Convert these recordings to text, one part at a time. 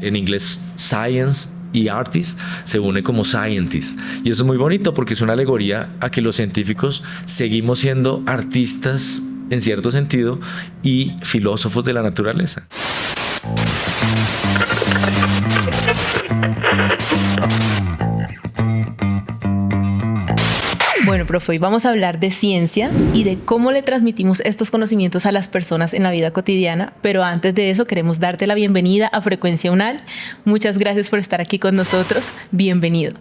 en inglés science y artist se une como scientist. Y eso es muy bonito porque es una alegoría a que los científicos seguimos siendo artistas en cierto sentido y filósofos de la naturaleza. Bueno, profe, hoy vamos a hablar de ciencia y de cómo le transmitimos estos conocimientos a las personas en la vida cotidiana, pero antes de eso queremos darte la bienvenida a Frecuencia UNAL. Muchas gracias por estar aquí con nosotros. Bienvenido.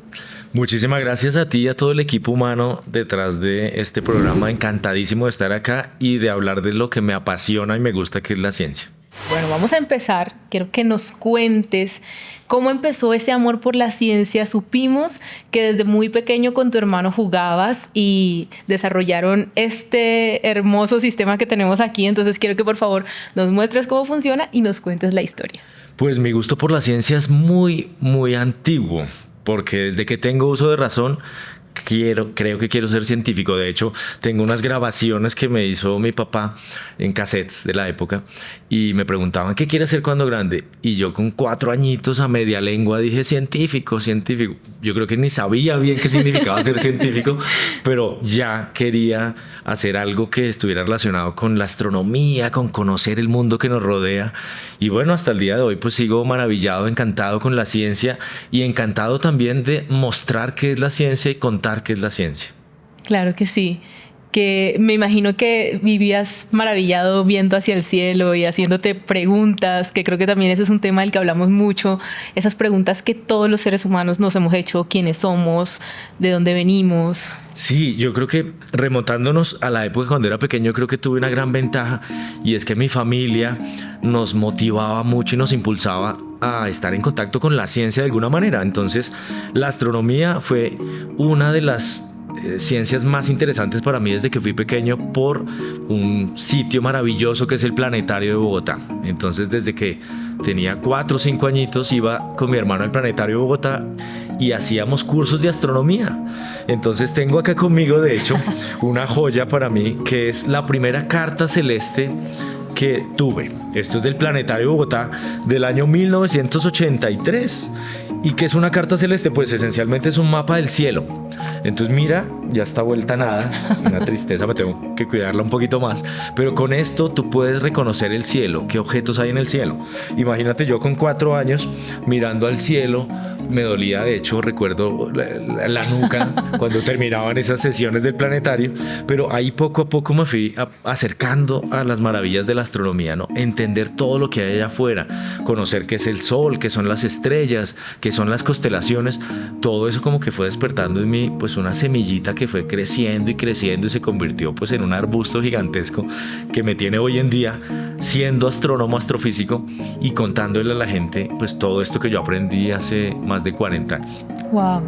Muchísimas gracias a ti y a todo el equipo humano detrás de este programa. Encantadísimo de estar acá y de hablar de lo que me apasiona y me gusta, que es la ciencia. Bueno, vamos a empezar. Quiero que nos cuentes cómo empezó ese amor por la ciencia. Supimos que desde muy pequeño con tu hermano jugabas y desarrollaron este hermoso sistema que tenemos aquí. Entonces quiero que por favor nos muestres cómo funciona y nos cuentes la historia. Pues mi gusto por la ciencia es muy, muy antiguo, porque desde que tengo uso de razón creo que quiero ser científico. De hecho, tengo unas grabaciones que me hizo mi papá en cassettes de la época y me preguntaban ¿qué quiere hacer cuando grande? Y yo con 4 añitos a media lengua dije científico. Yo creo que ni sabía bien qué significaba ser científico, pero ya quería hacer algo que estuviera relacionado con la astronomía, con conocer el mundo que nos rodea. Y bueno, hasta el día de hoy pues sigo maravillado, encantado con la ciencia y encantado también de mostrar qué es la ciencia y contar qué es la ciencia. Claro que sí. Que me imagino que vivías maravillado viendo hacia el cielo y haciéndote preguntas, que creo que también ese es un tema del que hablamos mucho, esas preguntas que todos los seres humanos nos hemos hecho, quiénes somos, de dónde venimos. Sí, yo creo que remontándonos a la época cuando era pequeño, creo que tuve una gran ventaja y es que mi familia nos motivaba mucho y nos impulsaba a estar en contacto con la ciencia de alguna manera. Entonces, la astronomía fue una de las ciencias más interesantes para mí desde que fui pequeño por un sitio maravilloso que es el Planetario de Bogotá. Entonces desde que tenía 4 o 5 añitos iba con mi hermano al Planetario de Bogotá y hacíamos cursos de astronomía. Entonces tengo acá conmigo de hecho una joya para mí que es la primera carta celeste que tuve. Esto es del Planetario de Bogotá del año 1983. ¿Y qué es una carta celeste? Pues esencialmente es un mapa del cielo. Entonces mira, ya está vuelta a nada, una tristeza, me tengo que cuidarla un poquito más, pero con esto tú puedes reconocer el cielo, qué objetos hay en el cielo. Imagínate yo con 4 años mirando al cielo, me dolía, de hecho recuerdo la nuca cuando terminaban esas sesiones del planetario, pero ahí poco a poco me fui acercando a las maravillas de la astronomía, ¿no? Entender todo lo que hay allá afuera, conocer qué es el sol, qué son las estrellas, qué son las constelaciones. Todo eso como que fue despertando en mí pues una semillita que fue creciendo y creciendo y se convirtió pues en un arbusto gigantesco que me tiene hoy en día siendo astrónomo, astrofísico y contándole a la gente pues todo esto que yo aprendí hace más de 40 años. Wow.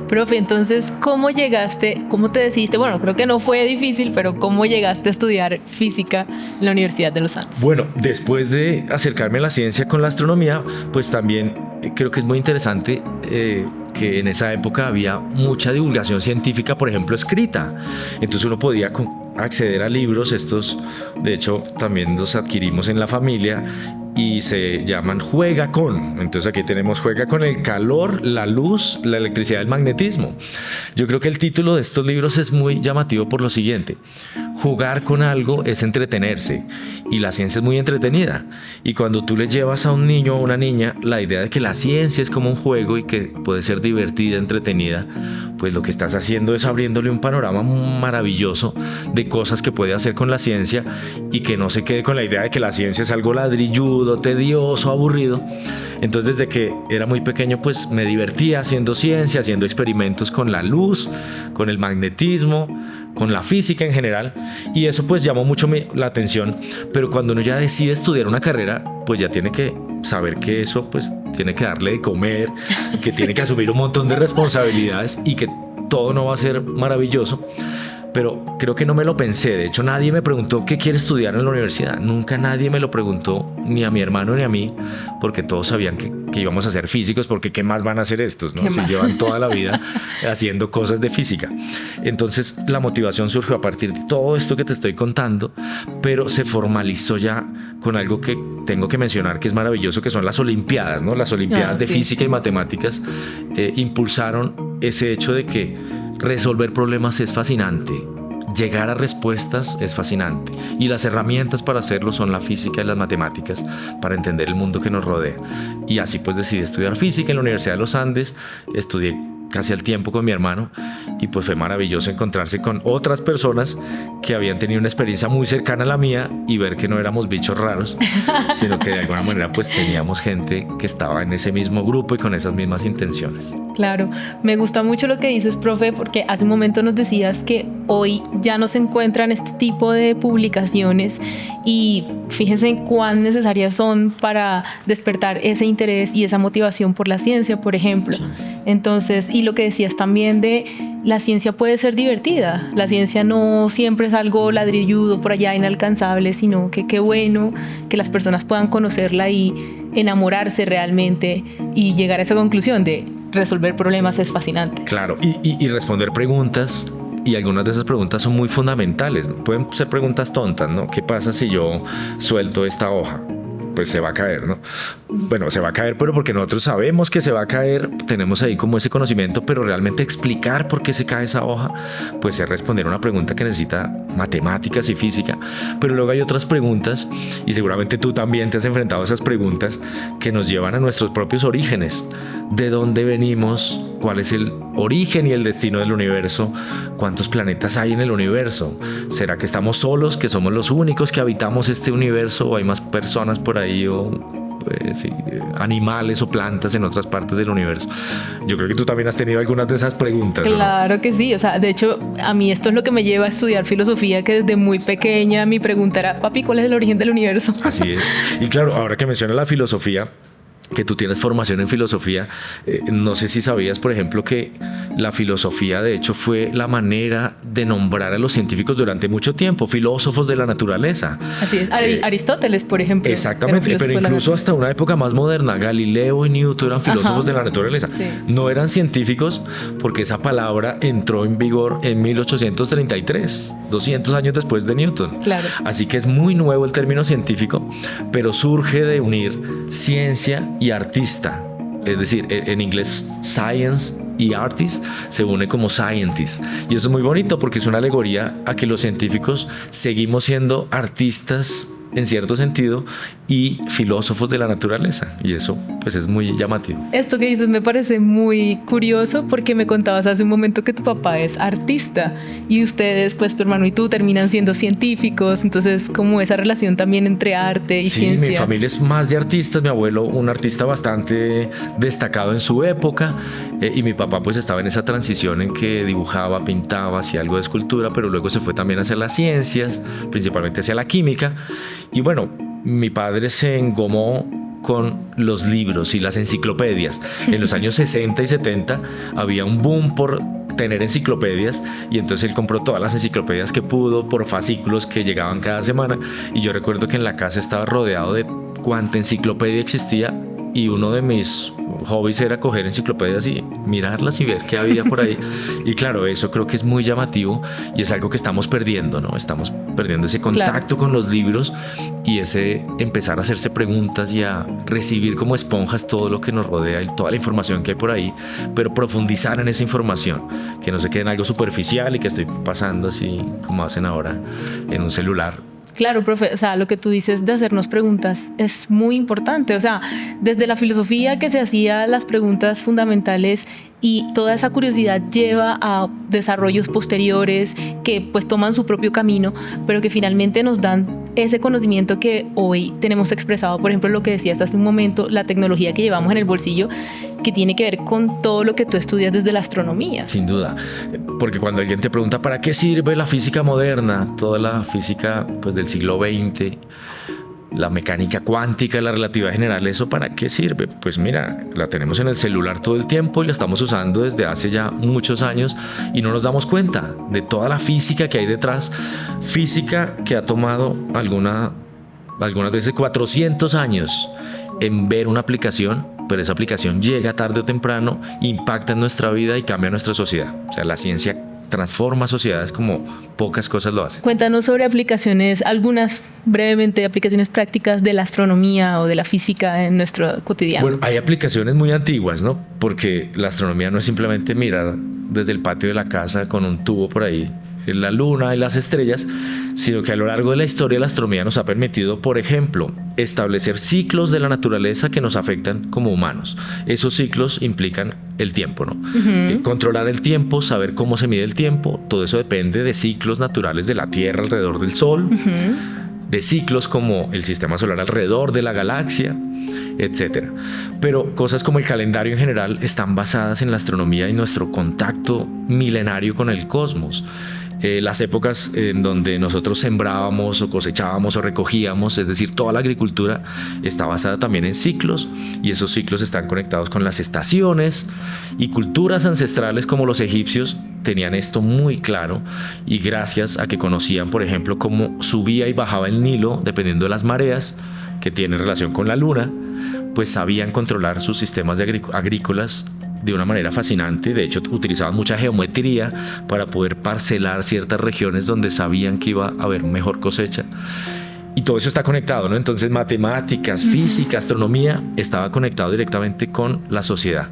Profe, entonces, ¿cómo llegaste? ¿Cómo te decidiste? Bueno, creo que no fue difícil, pero ¿cómo llegaste a estudiar física en la Universidad de los Andes? Bueno, después de acercarme a la ciencia con la astronomía, pues también creo que es muy interesante que en esa época había mucha divulgación científica, por ejemplo, escrita. Entonces uno podía acceder a libros, estos de hecho también los adquirimos en la familia y se llaman Juega con. Entonces aquí tenemos Juega con el calor, la luz, la electricidad, el magnetismo. Yo creo que el título de estos libros es muy llamativo por lo siguiente: jugar con algo es entretenerse y la ciencia es muy entretenida. Y cuando tú le llevas a un niño o a una niña la idea de que la ciencia es como un juego y que puede ser divertida, entretenida, pues lo que estás haciendo es abriéndole un panorama maravilloso de cosas que puede hacer con la ciencia y que no se quede con la idea de que la ciencia es algo ladrilludo, tedioso, aburrido. Entonces desde que era muy pequeño pues me divertía haciendo ciencia, haciendo experimentos con la luz, con el magnetismo, con la física en general, y eso pues llamó mucho la atención. Pero cuando uno ya decide estudiar una carrera, pues ya tiene que saber que eso pues tiene que darle de comer, que tiene que asumir un montón de responsabilidades y que todo no va a ser maravilloso. Pero creo que no me lo pensé. De hecho, nadie me preguntó qué quiere estudiar en la universidad. Nunca nadie me lo preguntó, ni a mi hermano ni a mí, porque todos sabían que íbamos a ser físicos, porque ¿qué más van a hacer estos, no? Si llevan toda la vida haciendo cosas de física. Entonces, la motivación surgió a partir de todo esto que te estoy contando, pero se formalizó ya con algo que tengo que mencionar que es maravilloso, que son las Olimpiadas, ¿no? Las Olimpiadas de Física y Matemáticas impulsaron ese hecho de que resolver problemas es fascinante. Llegar a respuestas es fascinante y las herramientas para hacerlo son la física y las matemáticas para entender el mundo que nos rodea. Y así pues decidí estudiar física en la Universidad de los Andes, estudié casi al tiempo con mi hermano y pues fue maravilloso encontrarse con otras personas que habían tenido una experiencia muy cercana a la mía y ver que no éramos bichos raros, sino que de alguna manera pues teníamos gente que estaba en ese mismo grupo y con esas mismas intenciones. Claro, me gusta mucho lo que dices, profe, porque hace un momento nos decías que hoy ya no se encuentran este tipo de publicaciones y fíjense cuán necesarias son para despertar ese interés y esa motivación por la ciencia, por ejemplo. Sí. Entonces, y lo que decías también de la ciencia puede ser divertida, la ciencia no siempre es algo ladrilludo por allá inalcanzable, sino que qué bueno que las personas puedan conocerla y enamorarse realmente y llegar a esa conclusión de resolver problemas es fascinante. Claro, y responder preguntas, y algunas de esas preguntas son muy fundamentales, ¿no? Pueden ser preguntas tontas, ¿no? ¿Qué pasa si yo suelto esta hoja? Pues se va a caer, ¿no? Bueno, se va a caer, pero porque nosotros sabemos que se va a caer, tenemos ahí como ese conocimiento, pero realmente explicar por qué se cae esa hoja, pues es responder una pregunta que necesita matemáticas y física, pero luego hay otras preguntas, y seguramente tú también te has enfrentado a esas preguntas que nos llevan a nuestros propios orígenes. ¿De dónde venimos? ¿Cuál es el origen y el destino del universo? ¿Cuántos planetas hay en el universo? ¿Será que estamos solos, que somos los únicos que habitamos este universo, o hay más personas por ahí, o animales o plantas en otras partes del universo? Yo creo que tú también has tenido algunas de esas preguntas. Claro, ¿no? Que sí, o sea, de hecho a mí esto es lo que me lleva a estudiar filosofía, que desde muy pequeña mi pregunta era: papi, ¿cuál es el origen del universo? Así es. Y claro, ahora que mencionas la filosofía, que tú tienes formación en filosofía, no sé si sabías, por ejemplo, que la filosofía de hecho fue la manera de nombrar a los científicos durante mucho tiempo, filósofos de la naturaleza. Así es, Aristóteles, por ejemplo. Exactamente, pero incluso hasta una época más moderna, Galileo y Newton eran filósofos de la naturaleza. Sí. No eran científicos porque esa palabra entró en vigor en 1833, 200 años después de Newton. Claro. Así que es muy nuevo el término científico, pero surge de unir ciencia y artista, es decir, en inglés science y artist se une como scientist, y eso es muy bonito porque es una alegoría a que los científicos seguimos siendo artistas en cierto sentido y filósofos de la naturaleza, y eso pues es muy llamativo. Esto que dices me parece muy curioso porque me contabas hace un momento que tu papá es artista y ustedes, pues tu hermano y tú, terminan siendo científicos, entonces como esa relación también entre arte y ciencia. Sí, mi familia es más de artistas, mi abuelo un artista bastante destacado en su época, y mi papá pues estaba en esa transición en que dibujaba, pintaba, hacía algo de escultura, pero luego se fue también hacia las ciencias, principalmente hacia la química. Y bueno, mi padre se engomó con los libros y las enciclopedias. En los años 60 y 70 había un boom por tener enciclopedias, y entonces él compró todas las enciclopedias que pudo por fascículos que llegaban cada semana, y yo recuerdo que en la casa estaba rodeado de cuánta enciclopedia existía, y uno de mis hobbies era coger enciclopedias y mirarlas y ver qué había por ahí. Y claro, eso creo que es muy llamativo y es algo que estamos perdiendo, ¿no? Estamos perdiendo ese contacto con los libros y ese empezar a hacerse preguntas y a recibir como esponjas todo lo que nos rodea y toda la información que hay por ahí, pero profundizar en esa información, que no se quede en algo superficial y que estoy pasando así como hacen ahora en un celular. Claro, profe, o sea, lo que tú dices de hacernos preguntas es muy importante. O sea, desde la filosofía que se hacía las preguntas fundamentales, y toda esa curiosidad lleva a desarrollos posteriores que pues toman su propio camino, pero que finalmente nos dan ese conocimiento que hoy tenemos expresado. Por ejemplo, lo que decías hace un momento, la tecnología que llevamos en el bolsillo, que tiene que ver con todo lo que tú estudias desde la astronomía. Sin duda, porque cuando alguien te pregunta ¿para qué sirve la física moderna? Toda la física pues del siglo XX, la mecánica cuántica, la relatividad general, ¿eso para qué sirve? Pues mira, la tenemos en el celular todo el tiempo y la estamos usando desde hace ya muchos años y no nos damos cuenta de toda la física que hay detrás. Física que ha tomado algunas veces 400 años en ver una aplicación, pero esa aplicación llega tarde o temprano, impacta en nuestra vida y cambia nuestra sociedad. O sea, la ciencia transforma sociedades como pocas cosas lo hacen. Cuéntanos sobre aplicaciones, algunas brevemente, aplicaciones prácticas de la astronomía o de la física en nuestro cotidiano. Bueno, hay aplicaciones muy antiguas, ¿no? Porque la astronomía no es simplemente mirar desde el patio de la casa con un tubo por ahí en la luna y las estrellas, sino que a lo largo de la historia la astronomía nos ha permitido, por ejemplo, establecer ciclos de la naturaleza que nos afectan como humanos. Esos ciclos implican el tiempo, ¿no? Controlar el tiempo, saber cómo se mide el tiempo, todo eso depende de ciclos naturales de la Tierra alrededor del Sol, de ciclos como el sistema solar alrededor de la galaxia, etcétera. Pero cosas como el calendario en general están basadas en la astronomía y nuestro contacto milenario con el cosmos. Las épocas en donde nosotros sembrábamos o cosechábamos o recogíamos, es decir, toda la agricultura está basada también en ciclos, y esos ciclos están conectados con las estaciones, y culturas ancestrales como los egipcios tenían esto muy claro, y gracias a que conocían, por ejemplo, cómo subía y bajaba el Nilo dependiendo de las mareas, que tienen relación con la luna, pues sabían controlar sus sistemas agrícolas de una manera fascinante. De hecho, utilizaban mucha geometría para poder parcelar ciertas regiones donde sabían que iba a haber mejor cosecha. Y todo eso está conectado, ¿no? Entonces, matemáticas, física, astronomía, estaba conectado directamente con la sociedad.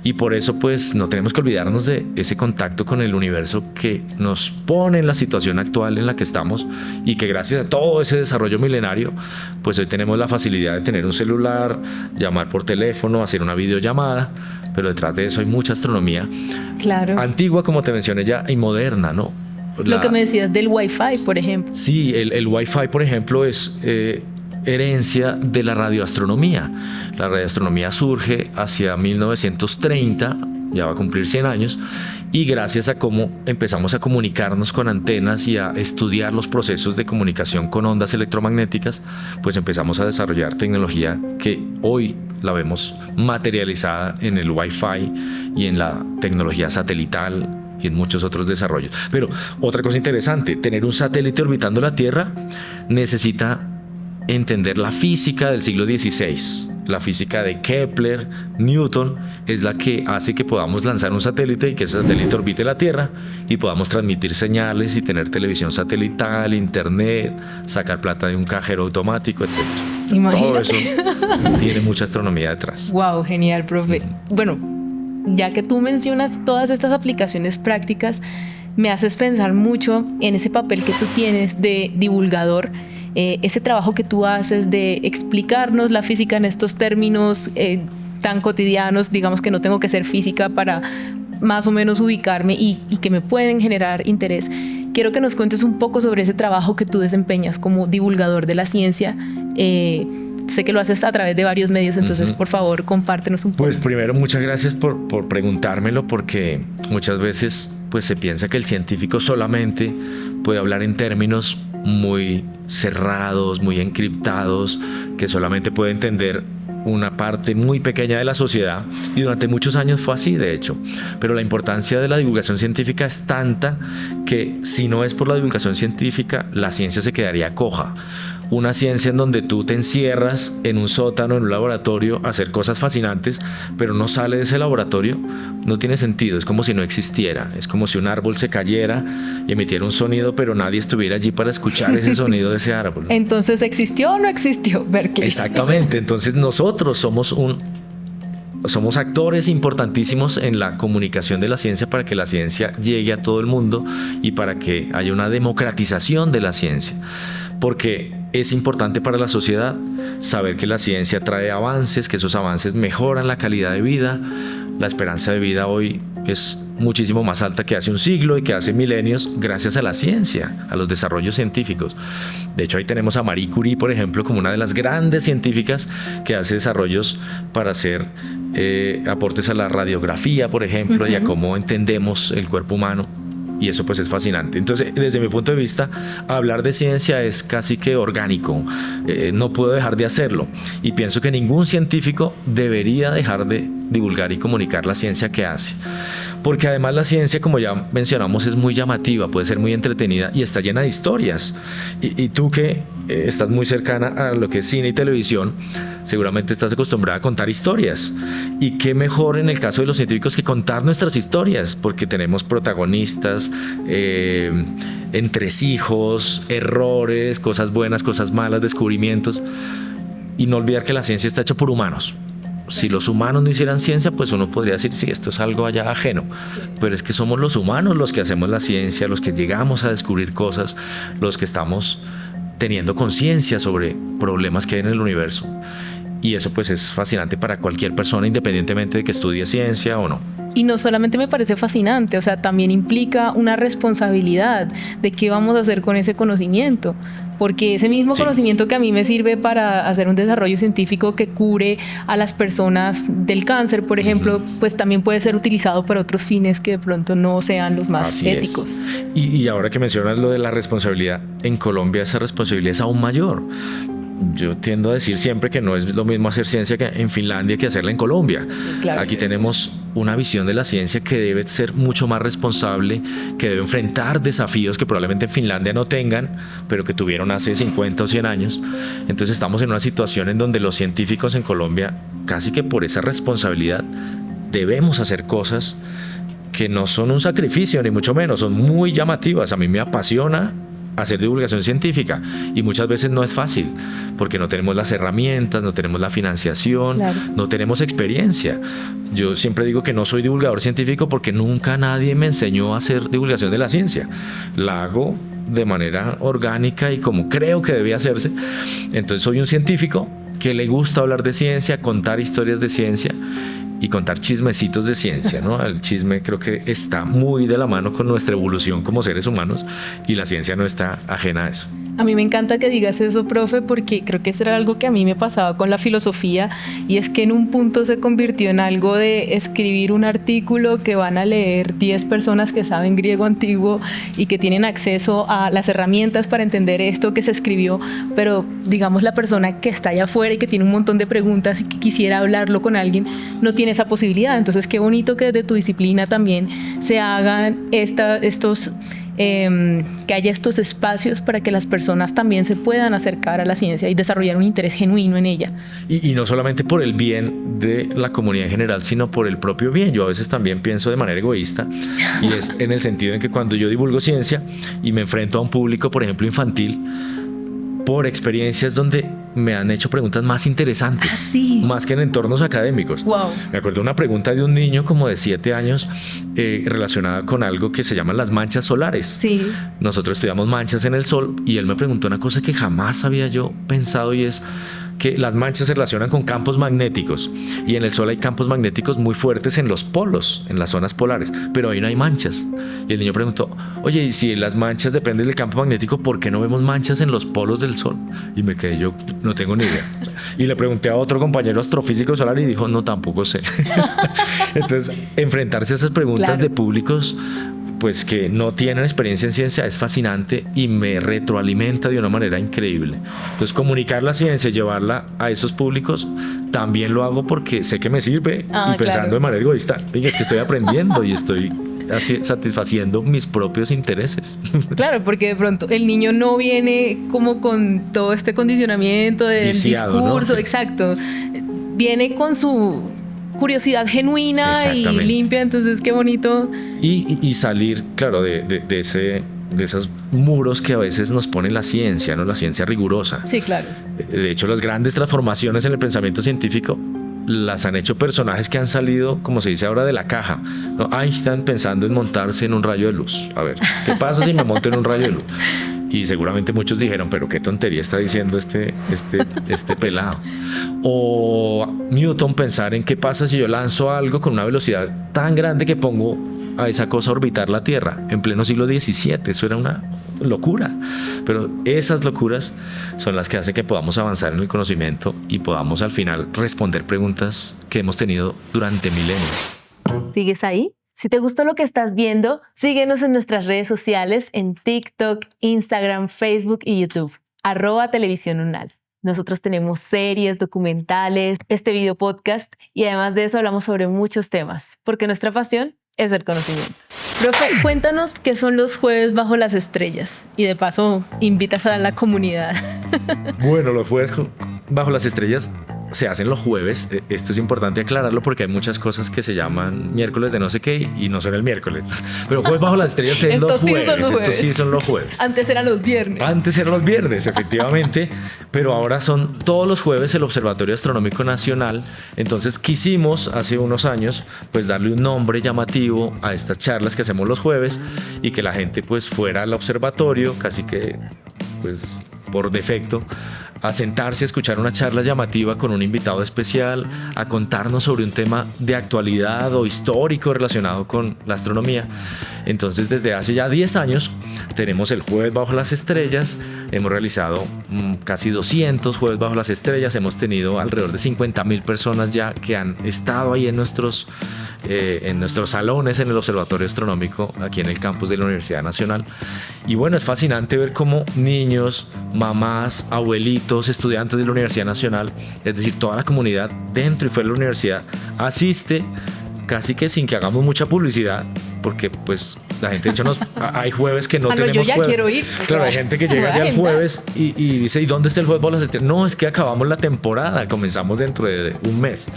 Y por eso, pues, no tenemos que olvidarnos de ese contacto con el universo que nos pone en la situación actual en la que estamos, y que gracias a todo ese desarrollo milenario, pues hoy tenemos la facilidad de tener un celular, llamar por teléfono, hacer una videollamada, pero detrás de eso hay mucha astronomía. Claro. Antigua, como te mencioné ya, y moderna, ¿no? Lo que me decías del Wi-Fi, por ejemplo. Sí, el Wi-Fi, por ejemplo, es herencia de la radioastronomía. La radioastronomía surge hacia 1930, ya va a cumplir 100 años, y gracias a cómo empezamos a comunicarnos con antenas y a estudiar los procesos de comunicación con ondas electromagnéticas, pues empezamos a desarrollar tecnología que hoy la vemos materializada en el Wi-Fi y en la tecnología satelital y en muchos otros desarrollos. Pero otra cosa interesante, tener un satélite orbitando la Tierra necesita entender la física del siglo XVI. La física de Kepler, Newton, es la que hace que podamos lanzar un satélite y que ese satélite orbite la Tierra y podamos transmitir señales y tener televisión satelital, internet, sacar plata de un cajero automático, etc. Imagínate. Todo eso tiene mucha astronomía detrás. Wow, genial, profe. Bueno, ya que tú mencionas todas estas aplicaciones prácticas, me haces pensar mucho en ese papel que tú tienes de divulgador, ese trabajo que tú haces de explicarnos la física en estos términos tan cotidianos, digamos que no tengo que ser física para más o menos ubicarme y que me pueden generar interés. Quiero que nos cuentes un poco sobre ese trabajo que tú desempeñas como divulgador de la ciencia. Sé que lo haces a través de varios medios, entonces por favor compártenos un poco. Pues primero, muchas gracias por preguntármelo, porque muchas veces pues se piensa que el científico solamente puede hablar en términos muy cerrados, muy encriptados, que solamente puede entender una parte muy pequeña de la sociedad, y durante muchos años fue así, de hecho. Pero la importancia de la divulgación científica es tanta que si no es por la divulgación científica, la ciencia se quedaría coja. Una ciencia en donde tú te encierras en un sótano, en un laboratorio, a hacer cosas fascinantes, pero no sale de ese laboratorio, no tiene sentido. Es como si no existiera. Es como si un árbol se cayera y emitiera un sonido, pero nadie estuviera allí para escuchar ese sonido de ese árbol. Entonces, ¿existió o no existió Berkeley? Exactamente. Entonces nosotros somos actores importantísimos en la comunicación de la ciencia, para que la ciencia llegue a todo el mundo y para que haya una democratización de la ciencia. Porque es importante para la sociedad saber que la ciencia trae avances, que esos avances mejoran la calidad de vida. La esperanza de vida hoy es muchísimo más alta que hace un siglo y que hace milenios, gracias a la ciencia, a los desarrollos científicos. De hecho, ahí tenemos a Marie Curie, por ejemplo, como una de las grandes científicas que hace desarrollos para hacer aportes a la radiografía, por ejemplo, y a cómo entendemos el cuerpo humano. Y eso pues es fascinante. Entonces, desde mi punto de vista, hablar de ciencia es casi que orgánico. No puedo dejar de hacerlo. Y pienso que ningún científico debería dejar de divulgar y comunicar la ciencia que hace. Porque además la ciencia, como ya mencionamos, es muy llamativa, puede ser muy entretenida y está llena de historias. Y tú que estás muy cercana a lo que es cine y televisión, seguramente estás acostumbrada a contar historias. Y qué mejor en el caso de los científicos que contar nuestras historias, porque tenemos protagonistas, entresijos, errores, cosas buenas, cosas malas, descubrimientos. Y no olvidar que la ciencia está hecha por humanos. Si los humanos no hicieran ciencia, pues uno podría decir, sí, esto es algo allá ajeno. Sí. Pero es que somos los humanos los que hacemos la ciencia, los que llegamos a descubrir cosas, los que estamos teniendo conciencia sobre problemas que hay en el universo. Y eso pues es fascinante para cualquier persona, independientemente de que estudie ciencia o no. Y no solamente me parece fascinante, o sea, también implica una responsabilidad de qué vamos a hacer con ese conocimiento. Porque ese mismo conocimiento que a mí me sirve para hacer un desarrollo científico que cure a las personas del cáncer, por ejemplo, pues también puede ser utilizado para otros fines que de pronto no sean los más éticos. Y ahora que mencionas lo de la responsabilidad, en Colombia esa responsabilidad es aún mayor. Yo tiendo a decir siempre que no es lo mismo hacer ciencia que en Finlandia que hacerla en Colombia. Claro. Aquí tenemos una visión de la ciencia que debe ser mucho más responsable, que debe enfrentar desafíos que probablemente en Finlandia no tengan, pero que tuvieron hace 50 o 100 años. Entonces estamos en una situación en donde los científicos en Colombia, casi que por esa responsabilidad, debemos hacer cosas que no son un sacrificio, ni mucho menos, son muy llamativas. A mí me apasiona hacer divulgación científica y muchas veces no es fácil porque no tenemos las herramientas, no tenemos la financiación, claro, no tenemos experiencia. Yo siempre digo que no soy divulgador científico porque nunca nadie me enseñó a hacer divulgación de la ciencia. La hago de manera orgánica y como creo que debía hacerse. Entonces soy un científico que le gusta hablar de ciencia, contar historias de ciencia y contar chismecitos de ciencia, ¿no? El chisme creo que está muy de la mano con nuestra evolución como seres humanos y la ciencia no está ajena a eso. A mí me encanta que digas eso, profe, porque creo que eso era algo que a mí me pasaba con la filosofía y es que en un punto se convirtió en algo de escribir un artículo que van a leer 10 personas que saben griego antiguo y que tienen acceso a las herramientas para entender esto que se escribió, pero digamos la persona que está allá afuera y que tiene un montón de preguntas y que quisiera hablarlo con alguien no tiene esa posibilidad. Entonces qué bonito que desde tu disciplina también se hagan que haya estos espacios para que las personas también se puedan acercar a la ciencia y desarrollar un interés genuino en ella. Y no solamente por el bien de la comunidad en general, sino por el propio bien. Yo a veces también pienso de manera egoísta y es en el sentido en que cuando yo divulgo ciencia y me enfrento a un público, por ejemplo, infantil, por experiencias donde me han hecho preguntas más interesantes, más que en entornos académicos. Wow. Me acuerdo de una pregunta de un niño como de 7 años relacionada con algo que se llaman las manchas solares. Sí. Nosotros estudiamos manchas en el sol y él me preguntó una cosa que jamás había yo pensado y es que las manchas se relacionan con campos magnéticos y en el sol hay campos magnéticos muy fuertes en los polos, en las zonas polares, pero ahí no hay manchas. Y el niño preguntó, oye, y si las manchas dependen del campo magnético, ¿por qué no vemos manchas en los polos del sol? Y me quedé yo, no tengo ni idea. Y le pregunté a otro compañero astrofísico solar y dijo, no, tampoco sé. Entonces, enfrentarse a esas preguntas, claro, de públicos pues que no tienen experiencia en ciencia es fascinante y me retroalimenta de una manera increíble. Entonces comunicar la ciencia y llevarla a esos públicos también lo hago porque sé que me sirve y pensando, claro, de manera egoísta, oye, es que estoy aprendiendo y estoy satisfaciendo mis propios intereses. Claro, porque de pronto el niño no viene como con todo este condicionamiento del discurso, ¿no? Sí. Exacto, viene con su curiosidad genuina y limpia, entonces qué bonito. Y salir, claro, de esos muros que a veces nos pone la ciencia, ¿no? La ciencia rigurosa. Sí, claro. De hecho, las grandes transformaciones en el pensamiento científico las han hecho personajes que han salido, como se dice ahora, de la caja, ¿no? Einstein pensando en montarse en un rayo de luz. A ver, ¿qué pasa si me monto en un rayo de luz? Y seguramente muchos dijeron, pero qué tontería está diciendo este pelado. O Newton pensar en qué pasa si yo lanzo algo con una velocidad tan grande que pongo a esa cosa a orbitar la Tierra en pleno siglo XVII. Eso era una locura. Pero esas locuras son las que hacen que podamos avanzar en el conocimiento y podamos al final responder preguntas que hemos tenido durante milenios. ¿Sigues ahí? Si te gustó lo que estás viendo, síguenos en nuestras redes sociales en TikTok, Instagram, Facebook y YouTube, @Televisión UNAL. Nosotros tenemos series, documentales, este video podcast y además de eso hablamos sobre muchos temas, porque nuestra pasión es el conocimiento. Profe, cuéntanos qué son los jueves bajo las estrellas y de paso invitas a la comunidad. Bueno, los jueves bajo las estrellas se hacen los jueves. Esto es importante aclararlo porque hay muchas cosas que se llaman miércoles de no sé qué y no son el miércoles. Pero jueves bajo las estrellas es los jueves. Estos sí son los jueves. Antes eran los viernes. Antes eran los viernes, efectivamente. Pero ahora son todos los jueves el Observatorio Astronómico Nacional. Entonces quisimos hace unos años pues darle un nombre llamativo a estas charlas que hacemos los jueves y que la gente pues fuera al observatorio casi que pues por defecto a sentarse a escuchar una charla llamativa con un invitado especial, a contarnos sobre un tema de actualidad o histórico relacionado con la astronomía. Entonces, desde hace ya 10 años tenemos el Jueves Bajo las Estrellas. Hemos realizado casi 200 Jueves Bajo las Estrellas. Hemos tenido alrededor de 50.000 personas ya que han estado ahí en nuestros salones en el Observatorio Astronómico aquí en el campus de la Universidad Nacional. Y bueno, es fascinante ver cómo niños, mamás, abuelitos, estudiantes de la Universidad Nacional, es decir, toda la comunidad dentro y fuera de la universidad asiste casi que sin que hagamos mucha publicidad, porque pues la gente de hecho hay jueves que no tenemos yo ya jueves. Quiero ir. Claro, hay gente que llega ya el jueves y dice, ¿y dónde está el Jueves Bajo las Estrellas? No, es que acabamos la temporada, comenzamos dentro de un mes.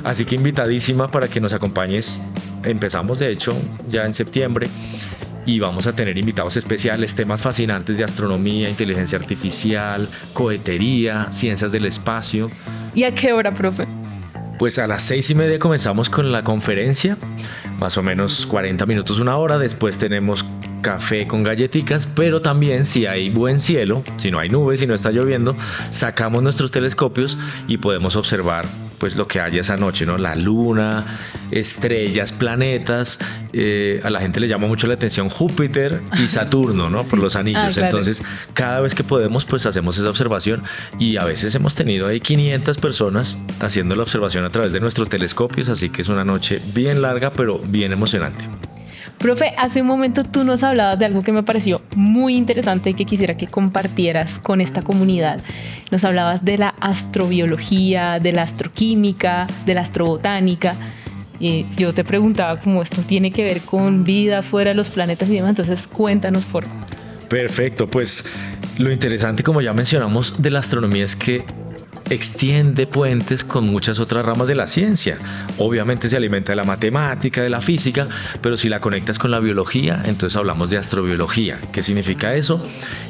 Así que invitadísima para que nos acompañes. Empezamos de hecho ya en septiembre y vamos a tener invitados especiales, temas fascinantes de astronomía, inteligencia artificial, cohetería, ciencias del espacio. ¿Y a qué hora, profe? Pues a las 6:30 comenzamos con la conferencia, más o menos 40 minutos, una hora. Después tenemos café con galletitas, pero también si hay buen cielo, si no hay nubes, si no está lloviendo, sacamos nuestros telescopios y podemos observar pues lo que haya esa noche, ¿no? La luna, estrellas, planetas. A la gente le llama mucho la atención Júpiter y Saturno, ¿no? Por los anillos. Claro. Entonces, cada vez que podemos, pues hacemos esa observación y a veces hemos tenido ahí 500 personas haciendo la observación a través de nuestros telescopios, así que es una noche bien larga, pero bien emocionante. Profe, hace un momento tú nos hablabas de algo que me pareció muy interesante y que quisiera que compartieras con esta comunidad. Nos hablabas de la astrobiología, de la astroquímica, de la astrobotánica. Y yo te preguntaba cómo esto tiene que ver con vida fuera de los planetas y demás. Entonces, cuéntanos, por favor. Perfecto, pues lo interesante, como ya mencionamos, de la astronomía es que extiende puentes con muchas otras ramas de la ciencia. Obviamente se alimenta de la matemática, de la física, pero si la conectas con la biología, entonces hablamos de astrobiología. ¿Qué significa eso?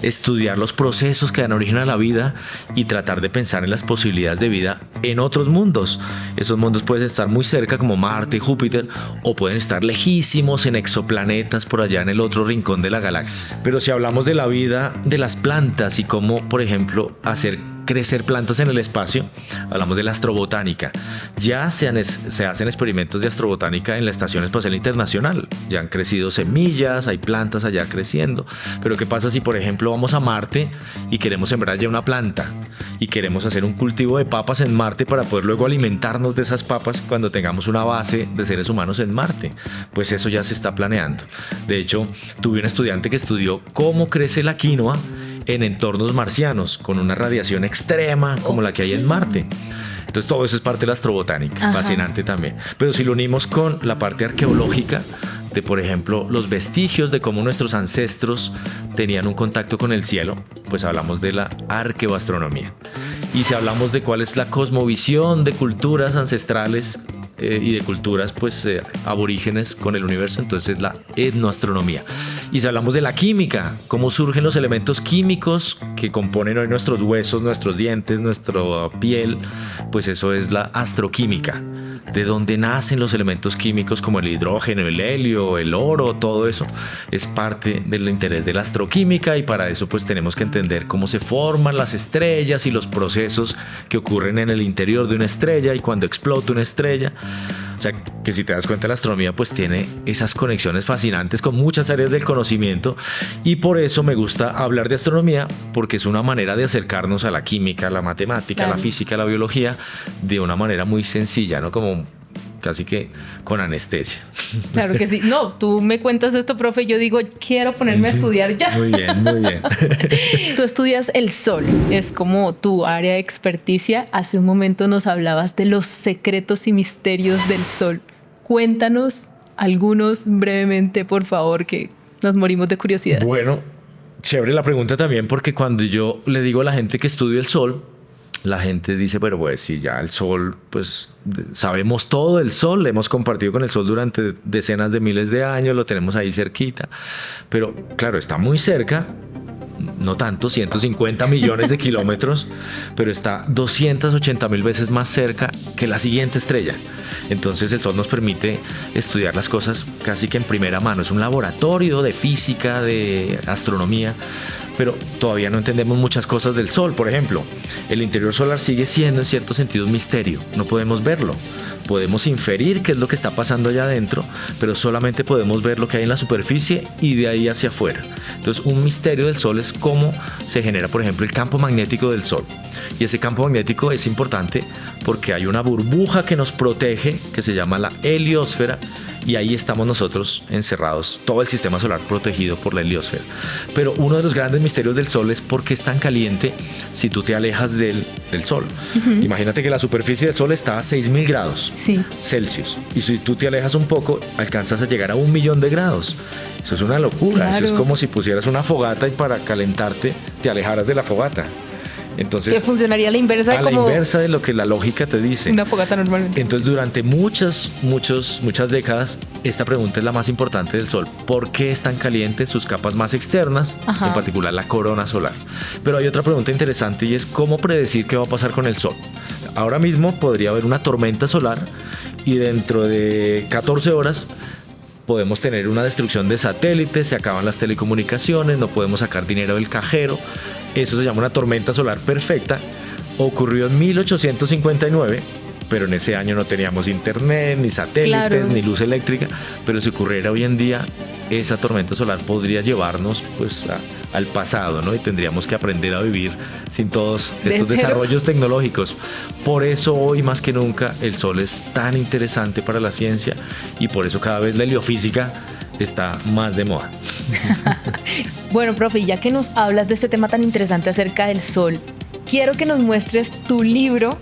Estudiar los procesos que dan origen a la vida y tratar de pensar en las posibilidades de vida en otros mundos. Esos mundos pueden estar muy cerca, como Marte, Júpiter, o pueden estar lejísimos en exoplanetas por allá en el otro rincón de la galaxia. Pero si hablamos de la vida de las plantas y cómo, por ejemplo, hacer crecer plantas en el espacio, hablamos de la astrobotánica. Ya se hacen experimentos de astrobotánica en la Estación Espacial Internacional. Ya han crecido semillas, hay plantas allá creciendo. Pero ¿qué pasa si, por ejemplo, vamos a Marte y queremos sembrar ya una planta y queremos hacer un cultivo de papas en Marte para poder luego alimentarnos de esas papas cuando tengamos una base de seres humanos en Marte? Pues eso ya se está planeando. De hecho, tuve un estudiante que estudió cómo crece la quinoa en entornos marcianos con una radiación extrema como la que hay en Marte. Entonces todo eso es parte de la astrobotánica. Ajá. Fascinante también. Pero si lo unimos con la parte arqueológica de, por ejemplo, los vestigios de cómo nuestros ancestros tenían un contacto con el cielo, pues hablamos de la arqueoastronomía. Y si hablamos de cuál es la cosmovisión de culturas ancestrales y de culturas pues aborígenes con el universo, entonces la etnoastronomía. Y si hablamos de la química, cómo surgen los elementos químicos que componen hoy nuestros huesos, nuestros dientes, nuestra piel, pues eso es la astroquímica. De dónde nacen los elementos químicos como el hidrógeno, el helio, el oro, todo eso es parte del interés de la astroquímica, y para eso pues tenemos que entender cómo se forman las estrellas y los procesos que ocurren en el interior de una estrella y cuando explota una estrella. O sea, que si te das cuenta, la astronomía pues tiene esas conexiones fascinantes con muchas áreas del conocimiento, y por eso me gusta hablar de astronomía, porque es una manera de acercarnos a la química, a la matemática, claro, a la física, a la biología, de una manera muy sencilla, ¿no? Como casi que con anestesia. Claro que sí. No, tú me cuentas esto, profe, y yo digo, quiero ponerme a estudiar ya. Muy bien, muy bien. Tú estudias el sol, es como tu área de experticia. Hace un momento nos hablabas de los secretos y misterios del sol. Cuéntanos algunos brevemente, por favor, que nos morimos de curiosidad. Bueno, chévere la pregunta también, porque cuando yo le digo a la gente que estudio el sol, la gente dice, pero pues si ya el sol, pues sabemos todo del sol, hemos compartido con el sol durante decenas de miles de años, lo tenemos ahí cerquita, pero claro, está muy cerca, no tanto, 150 millones de kilómetros, pero está 280.000 veces más cerca que la siguiente estrella. Entonces el sol nos permite estudiar las cosas casi que en primera mano. Es un laboratorio de física, de astronomía, pero todavía no entendemos muchas cosas del sol. Por ejemplo, el interior solar sigue siendo en cierto sentido un misterio. No podemos verlo. Podemos inferir qué es lo que está pasando allá adentro, pero solamente podemos ver lo que hay en la superficie y de ahí hacia afuera. Entonces, un misterio del sol es cómo se genera, por ejemplo, el campo magnético del sol. Y ese campo magnético es importante porque hay una burbuja que nos protege, que se llama la heliosfera, y ahí estamos nosotros encerrados, todo el sistema solar protegido por la heliosfera. Pero uno de los grandes misterios del sol es por qué es tan caliente si tú te alejas del sol. Imagínate que la superficie del sol está a 6.000 grados Celsius, y si tú te alejas un poco alcanzas a llegar a 1.000.000 de grados. Eso es una locura. Eso es como si pusieras una fogata y para calentarte te alejaras de la fogata. Entonces, que funcionaría a la inversa a la inversa de lo que la lógica te dice. Una fogata normalmente. Entonces, durante muchas décadas, esta pregunta es la más importante del Sol. ¿Por qué es tan caliente en sus capas más externas, en particular la corona solar? Pero hay otra pregunta interesante y es ¿cómo predecir qué va a pasar con el Sol? Ahora mismo podría haber una tormenta solar y dentro de 14 horas podemos tener una destrucción de satélites, se acaban las telecomunicaciones, no podemos sacar dinero del cajero. Eso se llama una tormenta solar perfecta. Ocurrió en 1859, pero en ese año no teníamos internet, ni satélites, ni luz eléctrica. Pero si ocurriera hoy en día, esa tormenta solar podría llevarnos pues al pasado, ¿no? Y tendríamos que aprender a vivir sin todos estos desarrollos tecnológicos. Por eso hoy más que nunca el Sol es tan interesante para la ciencia y por eso cada vez la heliofísica está más de moda. Bueno, profe, ya que nos hablas de este tema tan interesante acerca del Sol, quiero que nos muestres tu libro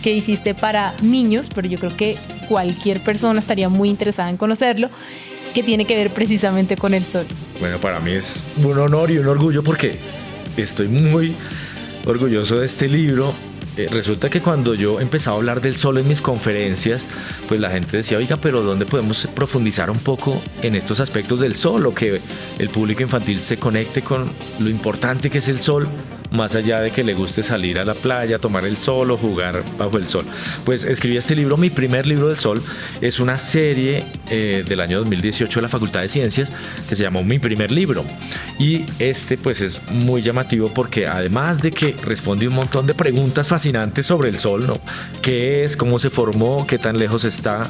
que hiciste para niños, pero yo creo que cualquier persona estaría muy interesada en conocerlo, que tiene que ver precisamente con el Sol. Bueno, para mí es un honor y un orgullo porque estoy muy orgulloso de este libro. Resulta que cuando yo empezaba a hablar del Sol en mis conferencias, pues la gente decía, oiga, pero ¿dónde podemos profundizar un poco en estos aspectos del Sol? O que el público infantil se conecte con lo importante que es el Sol, más allá de que le guste salir a la playa, tomar el sol o jugar bajo el sol. Pues escribí este libro, mi primer libro del Sol. Es una serie del año 2018 de la Facultad de Ciencias que se llamó Mi Primer Libro. Y este pues es muy llamativo porque además de que responde un montón de preguntas fascinantes sobre el Sol, ¿no? ¿Qué es? ¿Cómo se formó? ¿Qué tan lejos está?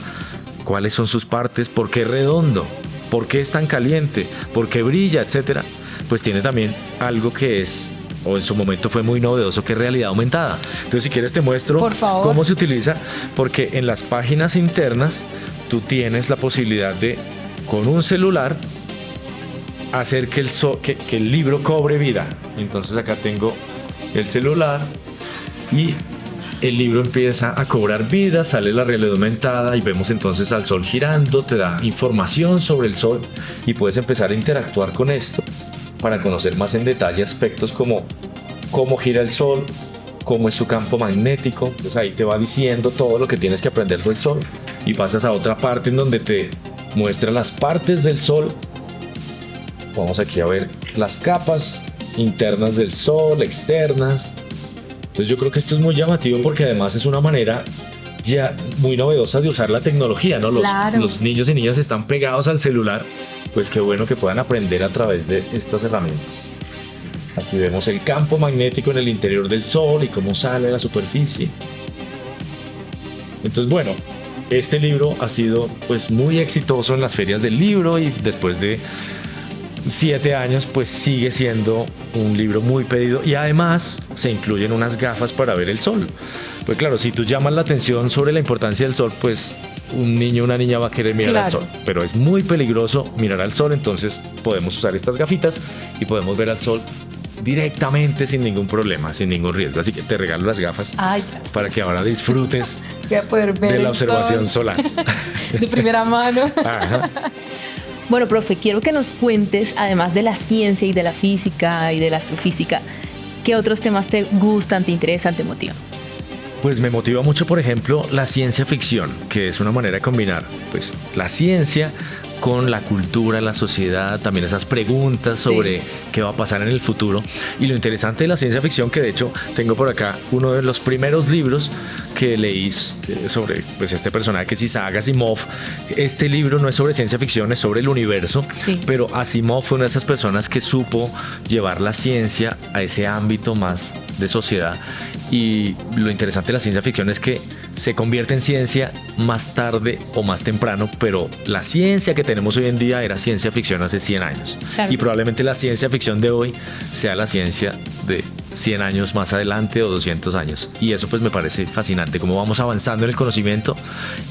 ¿Cuáles son sus partes? ¿Por qué es redondo? ¿Por qué es tan caliente? ¿Por qué brilla? Etcétera. Pues tiene también algo que es, o en su momento fue muy novedoso, que es realidad aumentada. Entonces, si quieres te muestro cómo se utiliza, porque en las páginas internas tú tienes la posibilidad de, con un celular, hacer que el libro cobre vida. Entonces acá tengo el celular y el libro empieza a cobrar vida, sale la realidad aumentada y vemos entonces al Sol girando, te da información sobre el Sol y puedes empezar a interactuar con esto para conocer más en detalle aspectos como cómo gira el Sol, cómo es su campo magnético. Entonces ahí te va diciendo todo lo que tienes que aprender del Sol y pasas a otra parte en donde te muestra las partes del Sol. Vamos aquí a ver las capas internas del Sol, externas. Entonces yo creo que esto es muy llamativo porque además es una manera ya muy novedosa de usar la tecnología, ¿no? Los niños y niñas están pegados al celular, pues qué bueno que puedan aprender a través de estas herramientas. Aquí vemos el campo magnético en el interior del Sol y cómo sale a la superficie. Entonces, bueno, este libro ha sido pues muy exitoso en las ferias del libro y después de 7 años pues sigue siendo un libro muy pedido y además se incluyen unas gafas para ver el Sol. Pues claro, si tú llamas la atención sobre la importancia del Sol, pues un niño o una niña va a querer mirar al Sol, pero es muy peligroso mirar al Sol, entonces podemos usar estas gafitas y podemos ver al Sol directamente sin ningún problema, sin ningún riesgo. Así que te regalo las gafas para que ahora disfrutes voy a poder ver de la observación solar. de primera mano. Ajá. Bueno, profe, quiero que nos cuentes, además de la ciencia y de la física y de la astrofísica, ¿qué otros temas te gustan, te interesan, te motivan? Pues me motiva mucho, por ejemplo, la ciencia ficción, que es una manera de combinar pues, la ciencia con la cultura, la sociedad, también esas preguntas sobre qué va a pasar en el futuro. Y lo interesante de la ciencia ficción, que de hecho tengo por acá uno de los primeros libros que leí sobre pues, este personaje que es Isaac Asimov. Este libro no es sobre ciencia ficción, es sobre el universo, pero Asimov fue una de esas personas que supo llevar la ciencia a ese ámbito más de sociedad. Y lo interesante de la ciencia ficción es que se convierte en ciencia más tarde o más temprano, pero la ciencia que tenemos hoy en día era ciencia ficción hace 100 años. Claro. Y probablemente la ciencia ficción de hoy sea la ciencia de 100 años más adelante o 200 años. Y eso pues me parece fascinante, cómo vamos avanzando en el conocimiento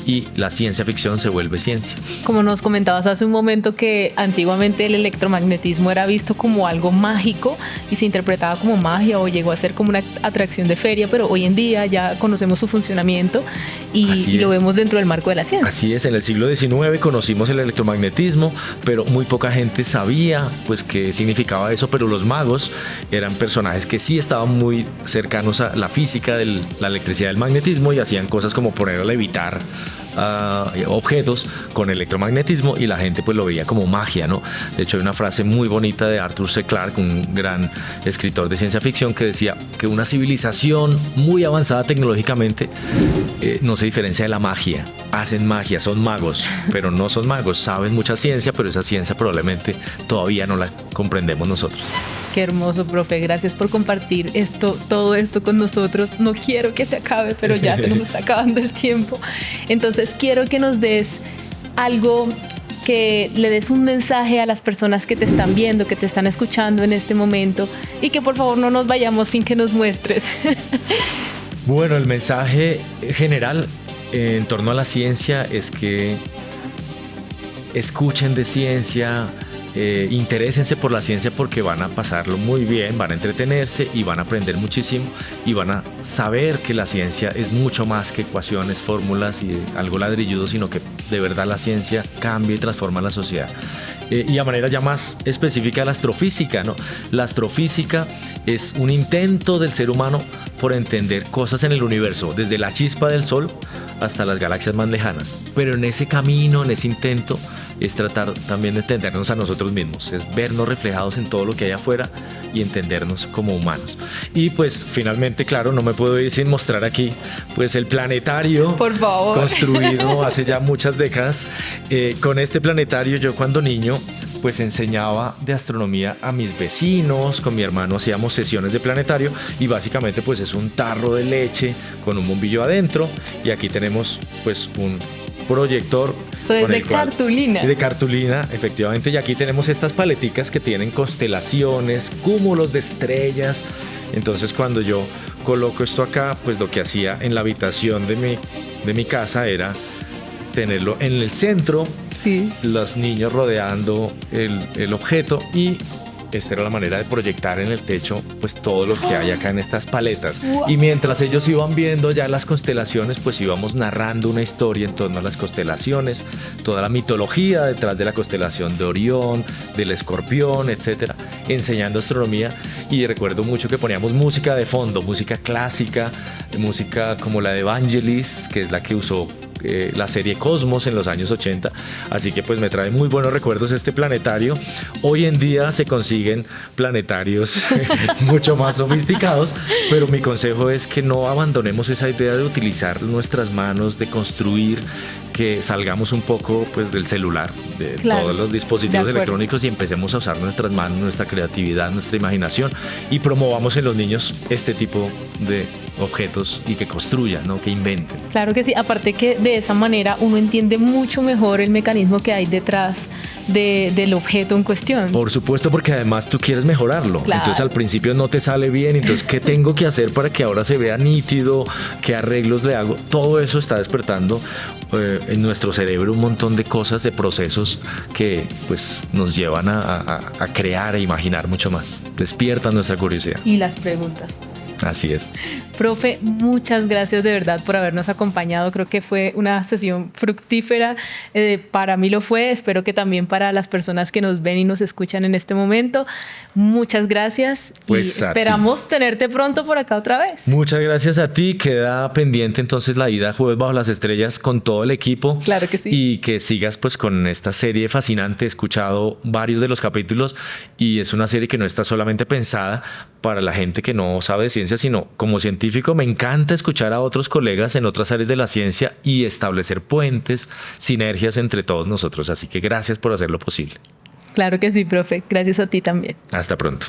y la ciencia ficción se vuelve ciencia. Como nos comentabas hace un momento que antiguamente el electromagnetismo era visto como algo mágico y se interpretaba como magia o llegó a ser como una atracción de feria, pero hoy en día ya conocemos su funcionamiento y lo vemos dentro del marco de la ciencia. Así es, en el siglo XIX conocimos el electromagnetismo, pero muy poca gente sabía pues qué significaba eso, pero los magos eran personajes que sí estaban muy cercanos a la física de la electricidad del magnetismo y hacían cosas como poner a levitar objetos con electromagnetismo y la gente pues lo veía como magia, ¿no? De hecho hay una frase muy bonita de Arthur C. Clarke, un gran escritor de ciencia ficción, que decía que una civilización muy avanzada tecnológicamente no se diferencia de la magia. Hacen magia, son magos, pero no son magos, saben mucha ciencia, pero esa ciencia probablemente todavía no la comprendemos nosotros. Qué hermoso, profe. Gracias por compartir todo esto con nosotros. No quiero que se acabe, pero ya se nos está acabando el tiempo. Entonces, quiero que nos des algo, que le des un mensaje a las personas que te están viendo, que te están escuchando en este momento y que por favor no nos vayamos sin que nos muestres. Bueno, el mensaje general en torno a la ciencia es que escuchen de ciencia, interésense por la ciencia porque van a pasarlo muy bien, van a entretenerse y van a aprender muchísimo y van a saber que la ciencia es mucho más que ecuaciones, fórmulas y algo ladrilludo, sino que de verdad la ciencia cambia y transforma la sociedad. Y a manera ya más específica la astrofísica, ¿no? La astrofísica es un intento del ser humano por entender cosas en el universo, desde la chispa del Sol hasta las galaxias más lejanas. Pero en ese camino, en ese intento, es tratar también de entendernos a nosotros mismos, es vernos reflejados en todo lo que hay afuera y entendernos como humanos. Y pues finalmente, claro, no me puedo ir sin mostrar aquí pues el planetario, por favor, construido hace ya muchas décadas. Con este planetario yo cuando niño pues enseñaba de astronomía a mis vecinos, con mi hermano hacíamos sesiones de planetario y básicamente pues es un tarro de leche con un bombillo adentro y aquí tenemos pues un proyector. Eso es de cartulina. De cartulina, efectivamente, y aquí tenemos estas paleticas que tienen constelaciones, cúmulos de estrellas. Entonces cuando yo coloco esto acá, pues lo que hacía en la habitación de mi casa era tenerlo en el centro. Sí. Los niños rodeando el objeto y esta era la manera de proyectar en el techo pues todo lo que hay acá en estas paletas. Y mientras ellos iban viendo ya las constelaciones, pues íbamos narrando una historia en torno a las constelaciones, toda la mitología detrás de la constelación de Orión, del Escorpión, etcétera, enseñando astronomía. Y recuerdo mucho que poníamos música de fondo, música clásica, música como la de Vangelis, que es la que usó la serie Cosmos en los años 80, así que pues me trae muy buenos recuerdos este planetario. Hoy en día se consiguen planetarios mucho más sofisticados, pero mi consejo es que no abandonemos esa idea de utilizar nuestras manos, de construir, que salgamos un poco pues del celular, de todos los dispositivos electrónicos y empecemos a usar nuestras manos, nuestra creatividad, nuestra imaginación y promovamos en los niños este tipo de objetos y que construyan, ¿no? Que inventen. Claro que sí, aparte que de esa manera uno entiende mucho mejor el mecanismo que hay detrás del objeto en cuestión. Por supuesto, porque además tú quieres mejorarlo. Claro. Entonces al principio no te sale bien, entonces ¿qué tengo que hacer para que ahora se vea nítido? ¿Qué arreglos le hago? Todo eso está despertando en nuestro cerebro un montón de cosas, de procesos que pues nos llevan a crear e imaginar mucho más. Despiertan nuestra curiosidad. Y las preguntas. Así es. Profe, muchas gracias de verdad por habernos acompañado. Creo que fue una sesión fructífera. Para mí lo fue. Espero que también para las personas que nos ven y nos escuchan en este momento. Muchas gracias. Pues y esperamos tenerte pronto por acá otra vez. Muchas gracias a ti. Queda pendiente entonces la ida a Jueves Bajo las Estrellas con todo el equipo. Claro que sí. Y que sigas pues con esta serie fascinante. He escuchado varios de los capítulos y es una serie que no está solamente pensada para la gente que no sabe de ciencia, sino como científico me encanta escuchar a otros colegas en otras áreas de la ciencia y establecer puentes, sinergias entre todos nosotros. Así que gracias por hacerlo posible. Claro que sí, profe. Gracias a ti también. Hasta pronto.